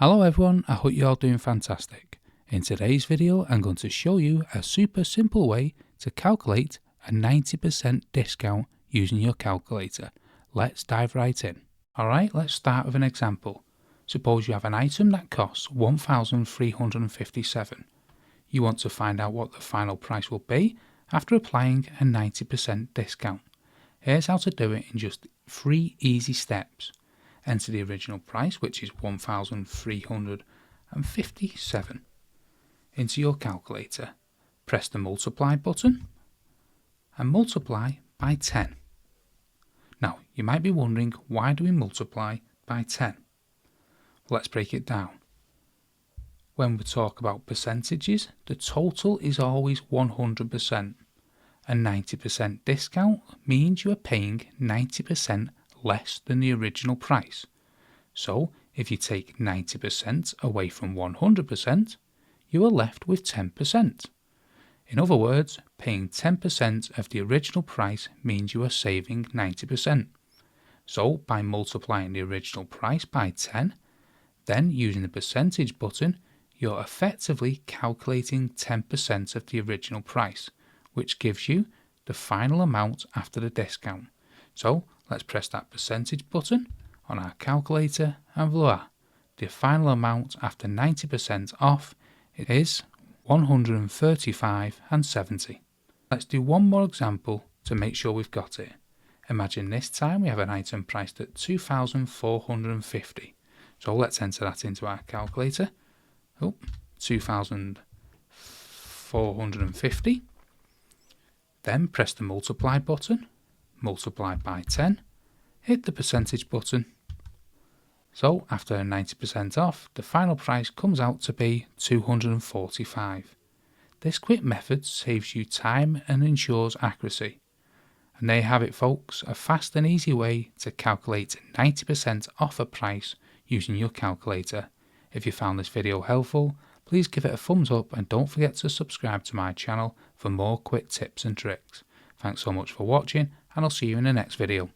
Hello everyone, I hope you're all doing fantastic. In today's video I'm going to show you a super simple way to calculate a 90% discount using your calculator. Let's dive right in. Alright, let's start with an example. Suppose you have an item that costs $1,357. You want to find out what the final price will be after applying a 90% discount. Here's how to do it in just 3 easy steps. Enter the original price, which is $1,357, into your calculator. Press the multiply button and multiply by 10. Now, you might be wondering, why do we multiply by 10? Let's break it down. When we talk about percentages, the total is always 100%. A 90% discount means you are paying 90% less than the original price. So, if you take 90% away from 100%, you are left with 10%. In other words, paying 10% of the original price means you are saving 90%. So, by multiplying the original price by 10, then using the percentage button, you're effectively calculating 10% of the original price, which gives you the final amount after the discount. So, let's press that percentage button on our calculator and voila, the final amount after 90% off is $135.70. Let's do one more example to make sure we've got it. Imagine this time we have an item priced at $2,450. So let's enter that into our calculator. $2,450. Then press the multiply button, multiply by 10, hit the percentage button. So after 90% off, the final price comes out to be $245. This quick method saves you time and ensures accuracy. And there you have it folks, a fast and easy way to calculate 90% off a price using your calculator. If you found this video helpful, please give it a thumbs up and don't forget to subscribe to my channel for more quick tips and tricks. Thanks so much for watching and I'll see you in the next video.